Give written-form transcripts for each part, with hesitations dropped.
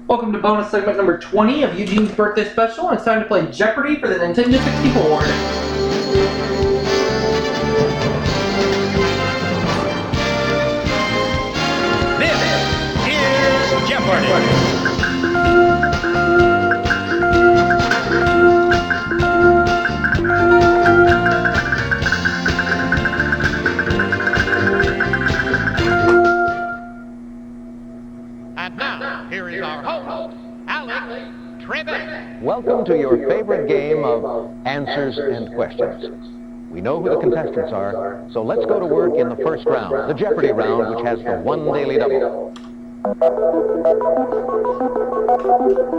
Welcome to bonus segment number 20 of Eugene's birthday special, and it's time to play Jeopardy for the Nintendo 64. This is Jeopardy! And now, here is our host, Alex Trebek. Welcome to your favorite game of answers and questions. We know who the contestants are, so let's go to work in the first round, the Jeopardy round, which has the one daily double.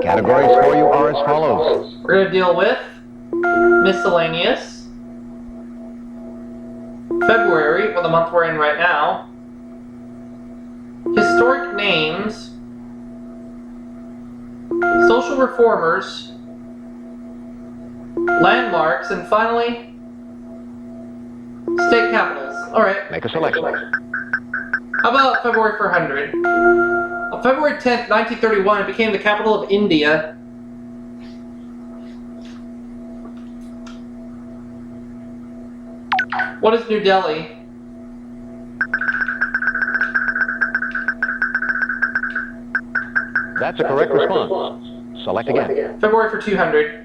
Categories for you are as follows. We're going to deal with miscellaneous, February, well, the month we're in right now, historic names, social reformers, landmarks, and finally, state capitals. Alright. Make a selection. How about February 400? On February 10th, 1931, it became the capital of India. What is New Delhi? That's a correct response. Select again. February for 200.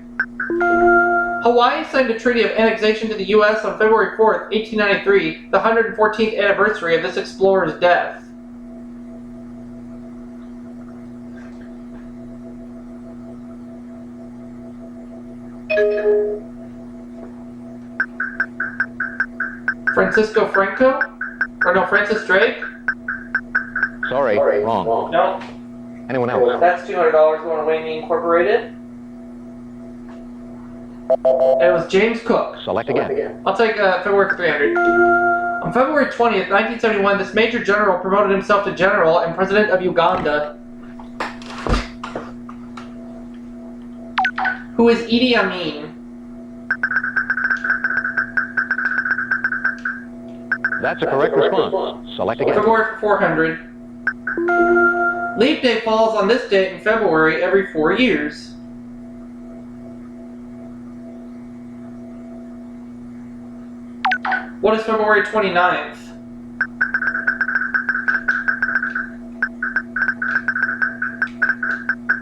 Hawaii signed a treaty of annexation to the U.S. on February 4th, 1893, the 114th anniversary of this explorer's death. Francisco Franco? Or no, Francis Drake? Sorry, wrong. No. Anyone else? That's $200 going to Whammy Incorporated. It was James Cook. Select again. I'll take February for 300. On February 20th, 1971, this Major General promoted himself to General and President of Uganda. Who is Idi Amin? That's a correct response. Select again. February for 400. Leap Day falls on this date in February every 4 years. What is February 29th?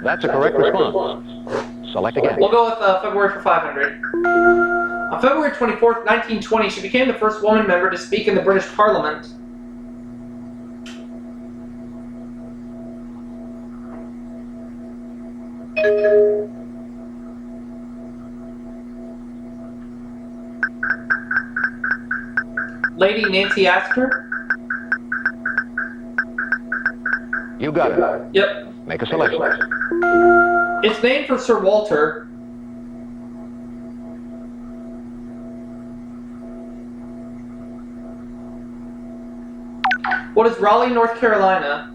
That's a correct response. Select again. We'll go with February for 500. On February 24th, 1920, she became the first woman member to speak in the British Parliament. Lady Nancy Astor? You got it. Yep. Make a selection. It's named for Sir Walter. What is Raleigh, North Carolina?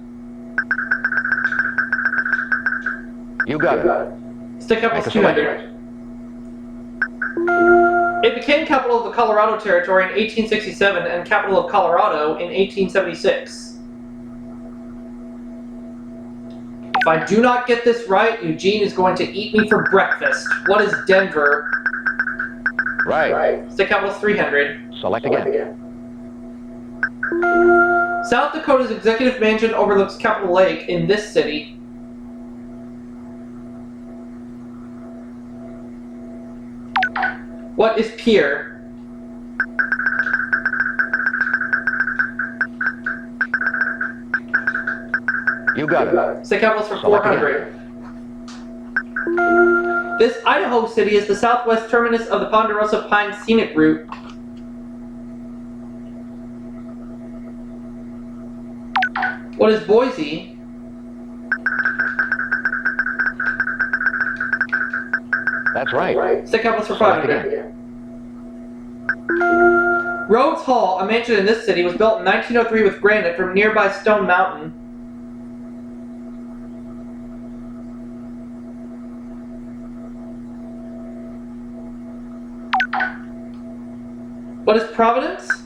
You got it. Stick up Make with a 200. It became capital of the Colorado Territory in 1867 and capital of Colorado in 1876. If I do not get this right, Eugene is going to eat me for breakfast. What is Denver? Right. Stick capital is 300. Select again. South Dakota's executive mansion overlooks Capitol Lake in this city. What is Pierre? You got it. Stick capital is for Select 400. This Idaho city is the southwest terminus of the Ponderosa Pine Scenic Route. What is Boise? That's right. Stick capital is for Select 500. again. Rhodes Hall, a mansion in this city, was built in 1903 with granite from nearby Stone Mountain. What is Providence?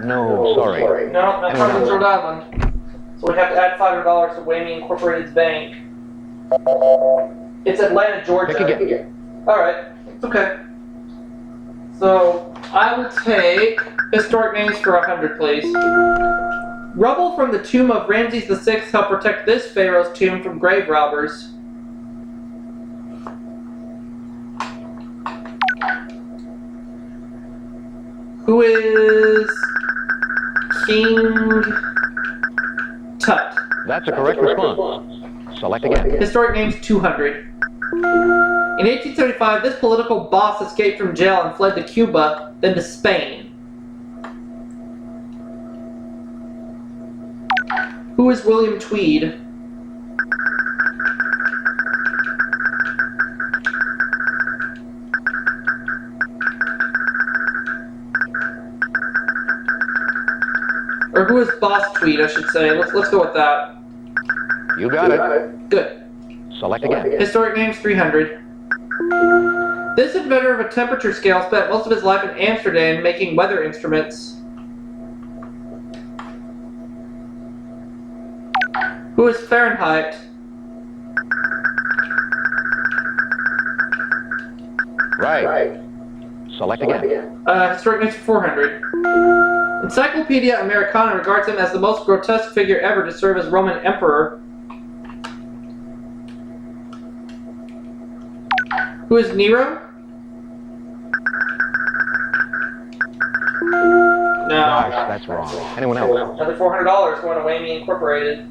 No, sorry. No, that's Providence, Rhode Island. So we have to add $500 to Whammy Incorporated's bank. It's Atlanta, Georgia. Pick again. Alright, it's okay. So I will take historic names for 100, please. Rubble from the tomb of Ramses VI helped protect this pharaoh's tomb from grave robbers. Who is King Tut? That's a correct response. Select again. Historic names 200. In 1875, this political boss escaped from jail and fled to Cuba, then to Spain. Who is William Tweed? Or who is Boss Tweed, I should say. Let's go with that. You got it. Good. Select again. Historic names 300. This inventor of a temperature scale spent most of his life in Amsterdam making weather instruments. Who is Fahrenheit? Right. Select again. Historic names 400. Encyclopedia Americana regards him as the most grotesque figure ever to serve as Roman emperor. Who is Nero? No. Gosh, that's wrong. Anyone else? Another $400 going to Whammy Incorporated.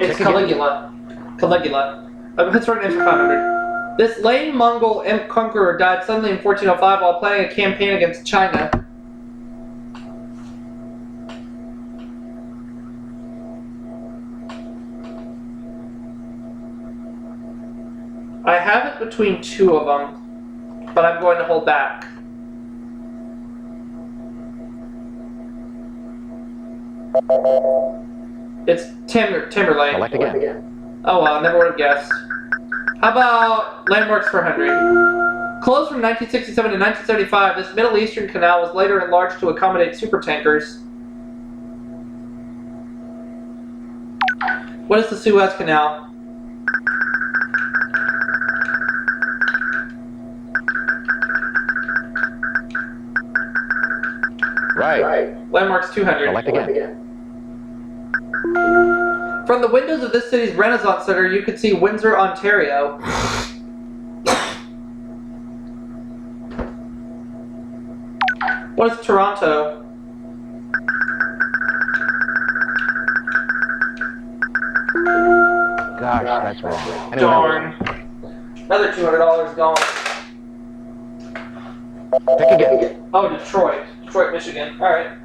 It's Caligula. Caligula. Historic names for 500. This lame Mongol conqueror died suddenly in 1405 while planning a campaign against China. I have it between two of them, but I'm going to hold back. It's Timberlane. Select again. Oh well, I never would have guessed. How about landmarks for 100? Closed from 1967 to 1975, this Middle Eastern canal was later enlarged to accommodate supertankers. What is the Suez Canal? Right. Landmarks 200. Select again. From the windows of this city's Renaissance Center, you could see Windsor, Ontario. What is Toronto? Gosh, that's wrong. Anyone Darn. Another $200 gone. else? Pick again. Oh, Detroit. Detroit, Michigan. Alright.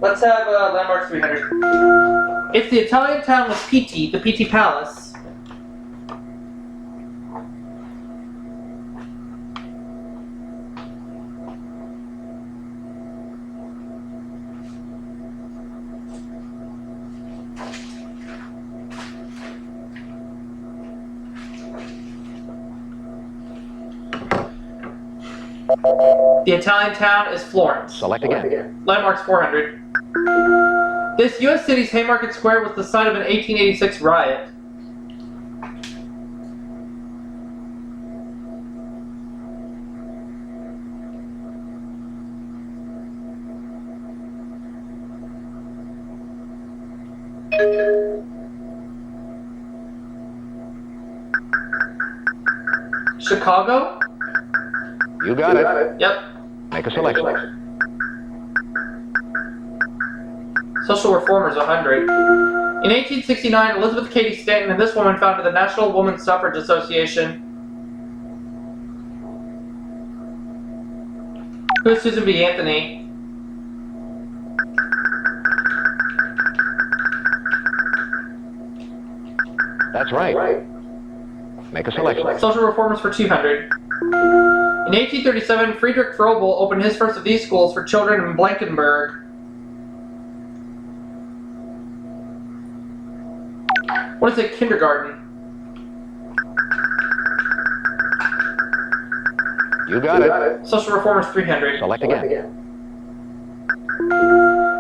Let's have landmarks 300. It's the Italian town with Pitti, the Pitti Palace. The Italian town is Florence. Select again. Landmarks 400. This U.S. city's Haymarket Square was the site of an 1886 riot. Chicago? You got it. Yep. Make a selection. Social Reformers 100. In 1869, Elizabeth Cady Stanton and this woman founded the National Woman Suffrage Association. Who is Susan B. Anthony? That's right. Make a selection. Social Reformers for 200. In 1837, Friedrich Froebel opened his first of these schools for children in Blankenburg. What is a kindergarten? You got it. Social Reformers 300. Select again.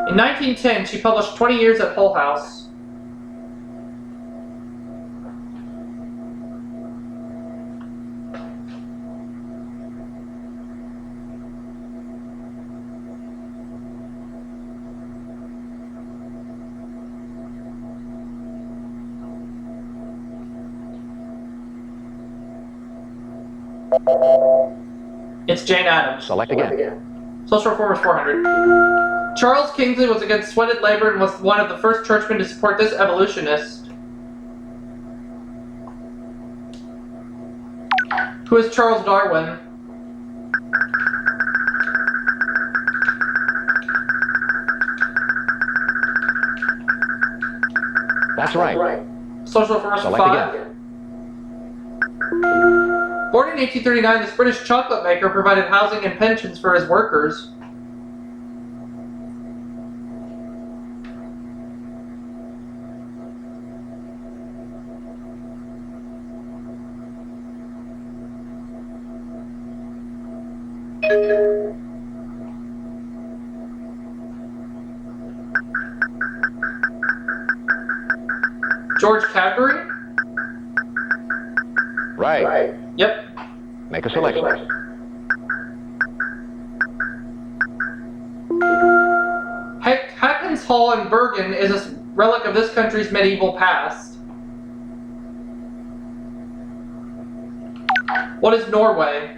In In 1910, she published 20 Years at Hull House. It's Jane Addams. Select again. Social reform is 400. Charles Kingsley was against sweated labor and was one of the first churchmen to support this evolutionist. Who is Charles Darwin? That's right. Social reform is Select 5. again. Born in 1839, this British chocolate maker provided housing and pensions for his workers. George Cadbury? Right. Yep. Make a selection. Hackens Hall in Bergen is a relic of this country's medieval past. What is Norway?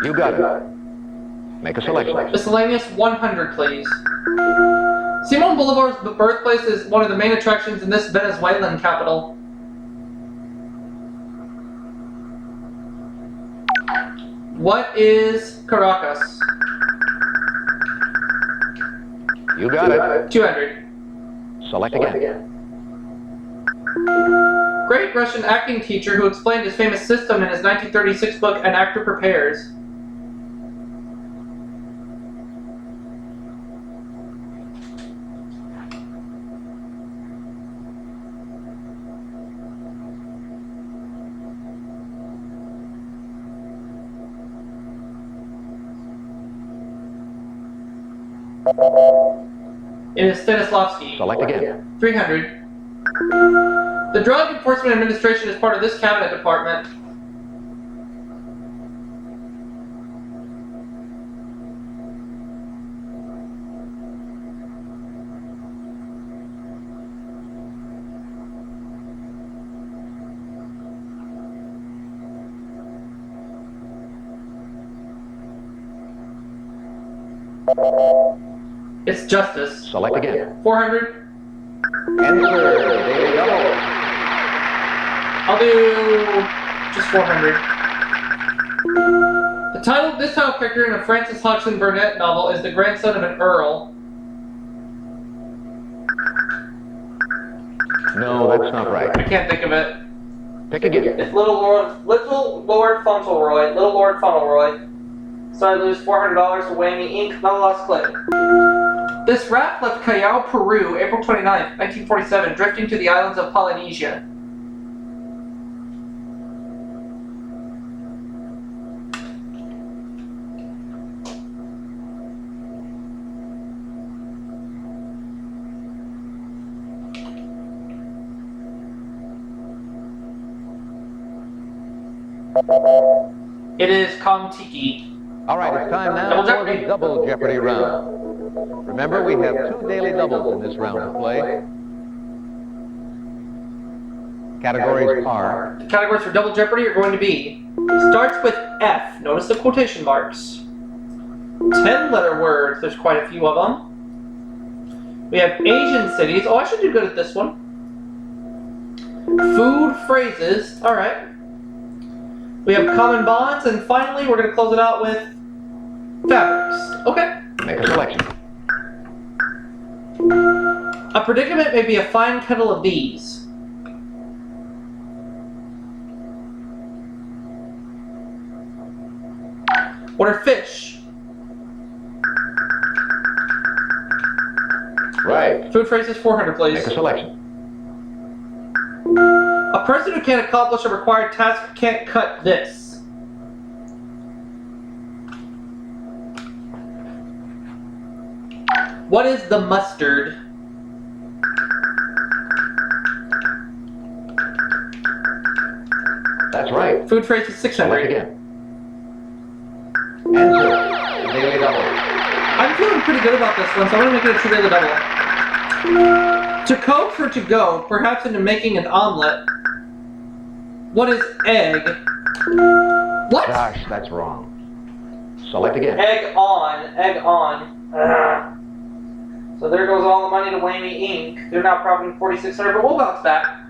You got it. Make a selection. Miscellaneous 100, please. Simon Bolivar's birthplace is one of the main attractions in this Venezuelan capital. What is Caracas? You got it. 200. Select again. Great Russian acting teacher who explained his famous system in his 1936 book An Actor Prepares. It is Stanislavski. Select again. 300. The Drug Enforcement Administration is part of this cabinet department. It's Justice. Select again. 400. Enter daily double. I'll do just 400. This title character in a Francis Hodgson Burnett novel is the grandson of an earl. No, that's not right. I can't think of it. Pick again. It's Little Lord Fauntleroy. Little Lord Fauntleroy. So I lose $400 to Whammy Inc. Not a lost claim. This raft left Callao, Peru, April 29th, 1947, drifting to the islands of Polynesia. It is Komtiki. All right, it's time now Double for Jeopardy. the Double Jeopardy round. Remember, we have 2 daily doubles in this round to play. Categories are... The categories for Double Jeopardy are going to be, starts with F. Notice the quotation marks. 10-letter words. There's quite a few of them. We have Asian cities. Oh, I should do good at this one. Food phrases. All right. We have common bonds, and finally, we're going to close it out with fabrics. Okay. Make a selection. A predicament may be a fine kettle of bees. What are fish? Right. Food phrases, 400, please. Make a selection. A person who can't accomplish a required task can't cut this. What is the mustard? That's right. Food phrase is Select 600. again. Answer. Daily double. I'm feeling pretty good about this one, so I'm going to make it a true daily double. To coax or to go, perhaps into making an omelet. What is egg? What? Gosh, that's wrong. Select again. Egg on. Egg on. Ugh. So there goes all the money to Whammy Inc. They're now profiting 4,600, but we'll bounce back.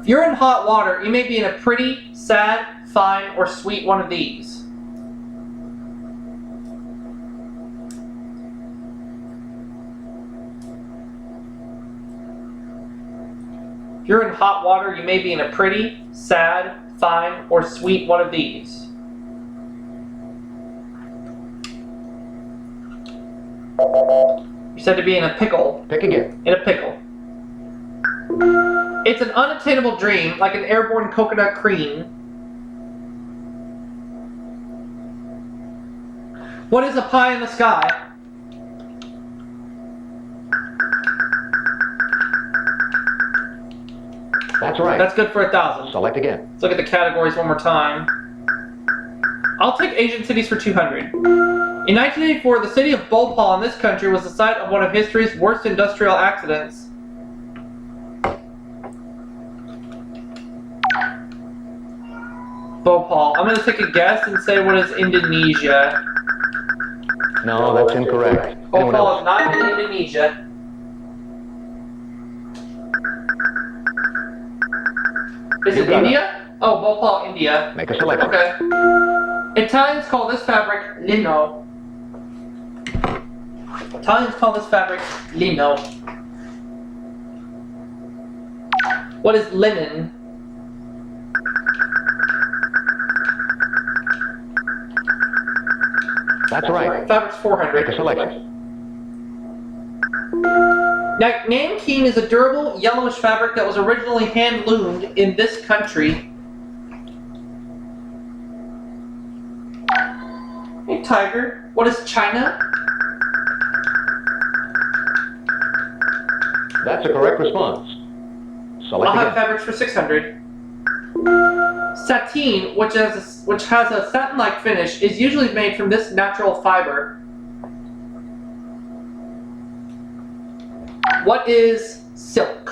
If you're in hot water, you may be in a pretty, sad, fine, or sweet one of these. If you're in hot water, you may be in a pretty, sad, fine, or sweet one of these. You said to be in a pickle. Pick again. In a pickle. It's an unattainable dream, like an airborne coconut cream. What is a pie in the sky? That's right. That's good for 1,000. Select again. Let's look at the categories one more time. I'll take Asian cities for 200. In 1984, the city of Bhopal in this country was the site of one of history's worst industrial accidents. Bhopal. I'm going to take a guess and say what is Indonesia. No, that's incorrect. Anyone Bhopal else? is not in Indonesia. Is You it got India? Oh, Bhopal, India. Make a selection. Okay. Italians call this fabric lino. Italians call this fabric lino. What is linen? That's right. Fabric's Make a 400. selection. Now, nankeen is a durable, yellowish fabric that was originally hand-loomed in this country. Hey, Tiger. What is China? That's a correct response. Select I'll have again. fabrics for 600. Sateen, which has a satin-like finish, is usually made from this natural fiber. What is silk?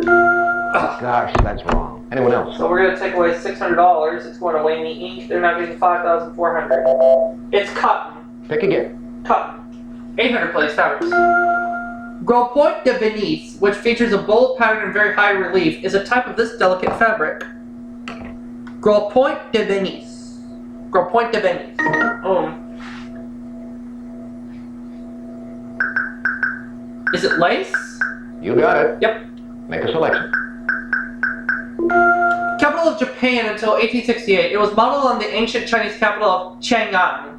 Ugh. Gosh, that's wrong. Anyone else? So we're going to take away $600. It's going to Whammy Inc. They're now getting 5,400. It's cotton. Pick again. Cotton. 800 place fabrics. Gros Point de Venise, which features a bold pattern and very high relief, is a type of this delicate fabric. Gros Point de Venise. Gros Point de Venise. Is it lace? You got it. Yep. Make a selection. Capital of Japan until 1868. It was modeled on the ancient Chinese capital of Chang'an.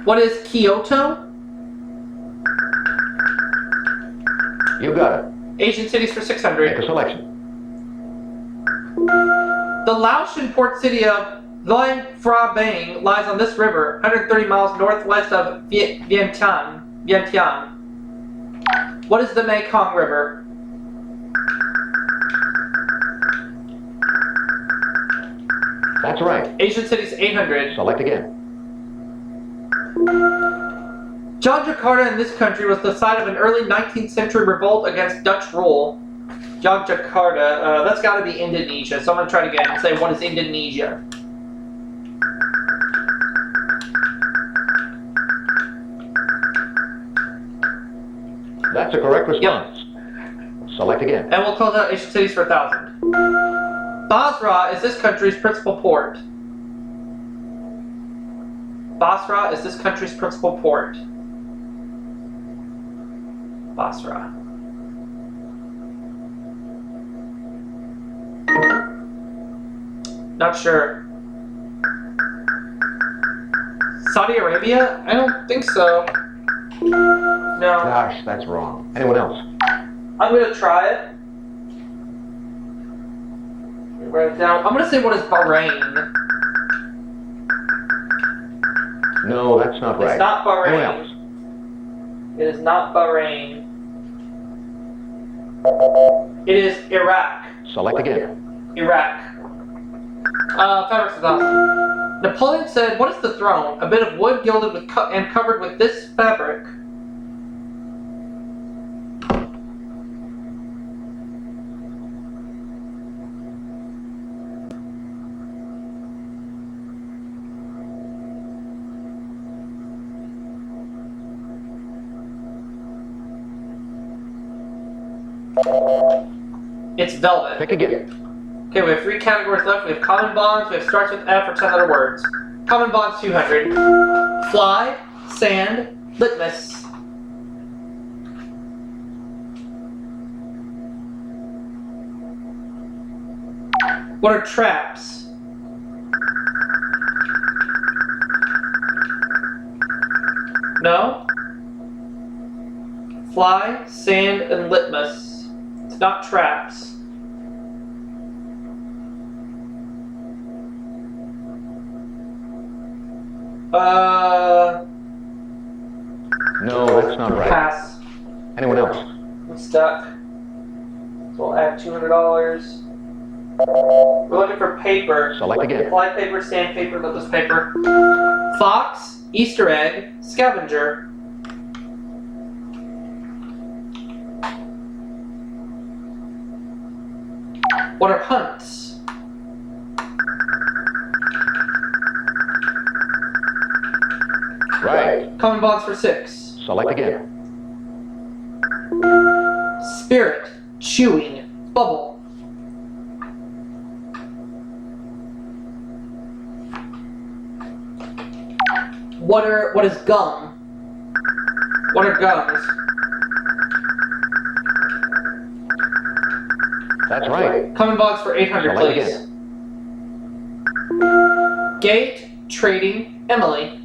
What is Kyoto? You got it. Asian cities for 600. Make a selection. The Laotian port city of Luang Prabang lies on this river, 130 miles northwest of Vientiane. What is the Mekong River? That's right. Asian cities 800. Select again. Yogyakarta in this country was the site of an early 19th century revolt against Dutch rule. Yogyakarta, that's got to be Indonesia, so I'm going to try it again and say what is Indonesia? That's a correct response. Select again. And we'll close out Asian cities for 1,000. Basra is this country's principal port. Basra is this country's principal port. Basra. Not sure. Saudi Arabia? I don't think so. No. Gosh, that's wrong. Anyone else? I'm gonna try it. Write it down. I'm gonna say, what is Bahrain? No, that's not right. It's not Anyone else? Bahrain. It is not Bahrain. It is Iraq. Select again. Iraq. Fabrics is awesome. Napoleon said, "What is the throne? A bit of wood gilded with and covered with this fabric." It's velvet. Pick again. Okay, we have 3 categories left. We have common bonds, we have starts with F or 10 letter words. Common bonds 200. Fly, sand, litmus. What are traps? No? Fly, sand, and litmus. It's not traps. No, that's not right. Pass. Anyone else? I'm stuck. So we'll add $200. We're looking for paper. Select again. Fly paper, sandpaper, litmus paper. Fox, Easter egg, scavenger. What are hunts? Right. Common bonds for 6. Select again. Spirit, chewing, bubble. What is gum? What are gums? That's right. Common bonds for 800, Select please. again. Gate, trading, Emily.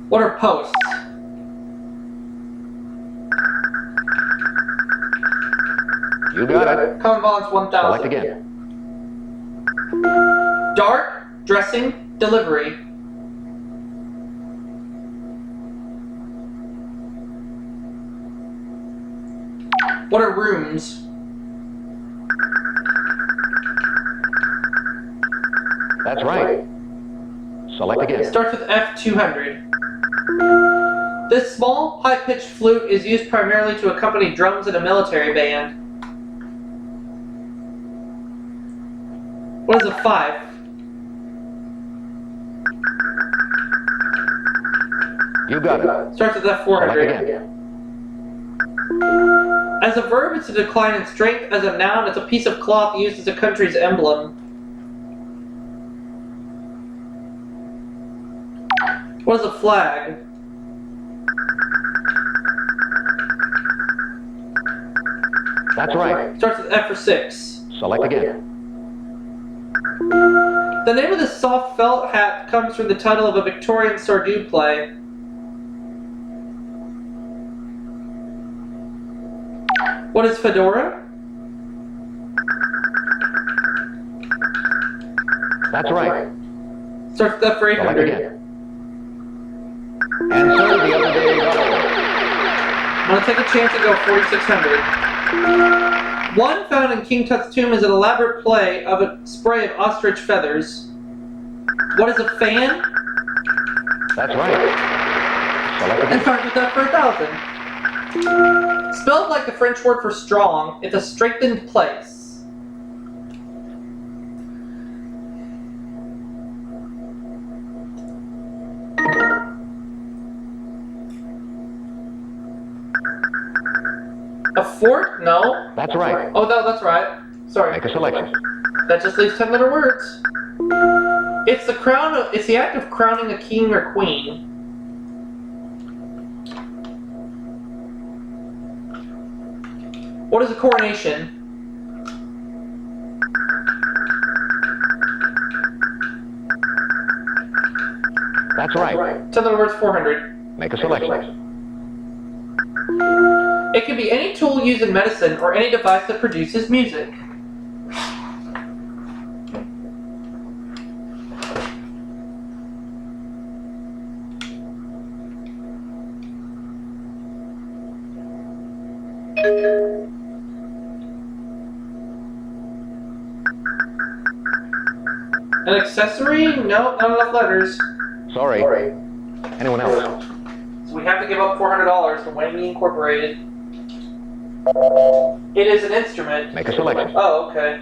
What are posts? You got it. Common bonds 1000. Select again. Dark, dressing, delivery. What are rooms? That's right. Select again. Starts with F200. This small, high-pitched flute is used primarily to accompany drums in a military band. What is a fife? You got it. Starts with Select F400. again. As a verb, it's a decline in strength. As a noun, it's a piece of cloth used as a country's emblem. What is a flag? That's right. Starts with F for 6. Select again. The name of this soft felt hat comes from the title of a Victorian Sardou play. What is fedora? That's right. Starts with F for Select 800. again. And so the other day double. I'm going to take a chance and go 4600. One found in King Tut's tomb is an elaborate play of a spray of ostrich feathers. What is a fan? That's right. Select And again. starts with F for 1000. Spelled like the French word for strong, it's a strengthened place. A fort? No. That's right. Oh, no, that's right. Sorry. Make a selection. That just leaves 10-letter words. It's the crown. It's the act of crowning a king or queen. What is a coronation? That's right. 10-letter words, 400. Make a selection. It can be any tool used in medicine or any device that produces music. An accessory? No, not enough letters. Sorry. Anyone else? So we have to give up $400 to Whammy Incorporated. It is an instrument. Make a selection. Oh, okay.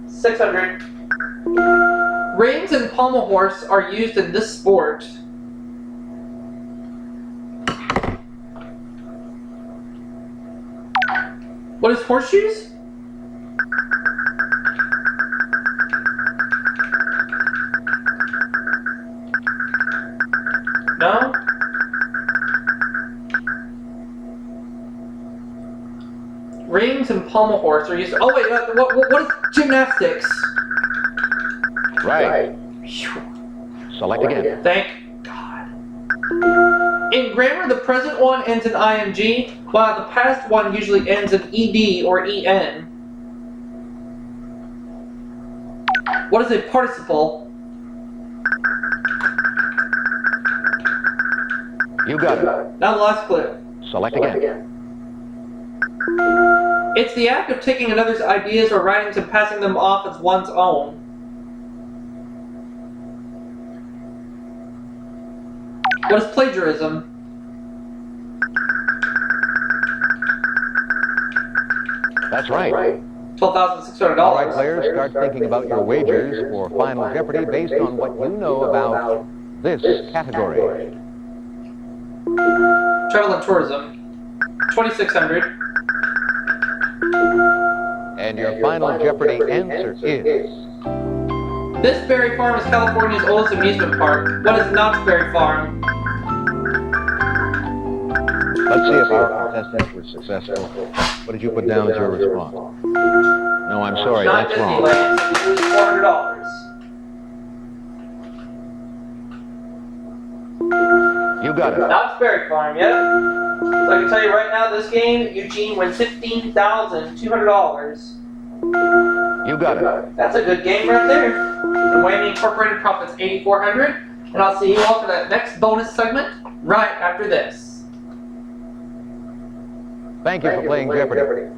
600. Rings and pommel horse are used in this sport. What is horseshoes? No? Rings and pommel horse are used. Oh wait, what is gymnastics? Right. Select again. Thank God. In grammar, the present one ends in ing, while the past one usually ends in ed or en. What is a participle? You got it. Now the last clue. Select again. It's the act of taking another's ideas or writings and passing them off as one's own. What is plagiarism? That's right. $12,600. All right, players, start thinking about your wagers for Final Jeopardy based on what you know about this category. Travel and tourism. $2,600. And your Final Jeopardy answer is... This Berry Farm is California's oldest amusement park. What is Knott's Berry Farm? Let's see if our contestants were successful. What did you put down as your response? No, I'm sorry, Not that's wrong. Disneyland. You lose $400. You got it. Knott's Berry Farm, yep. So I can tell you right now, this game, Eugene wins $15,200. You got it. That's a good game right there. The Whammy Incorporated profits $8,400, and I'll see you all for that next bonus segment right after this. Thank you for playing Jeopardy.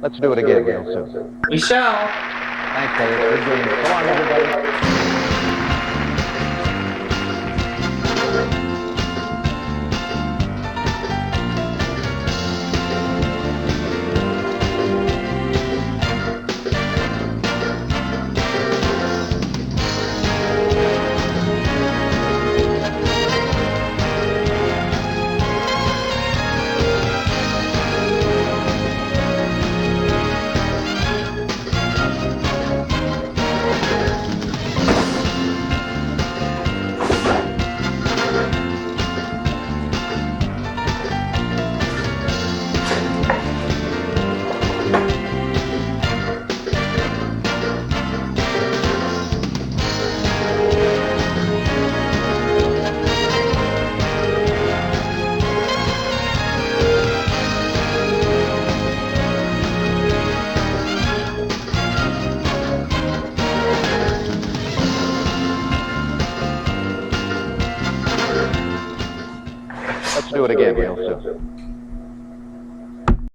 Let's do it again real soon. We shall. Thanks, players. Good game. So long, everybody. Let's do it again real soon.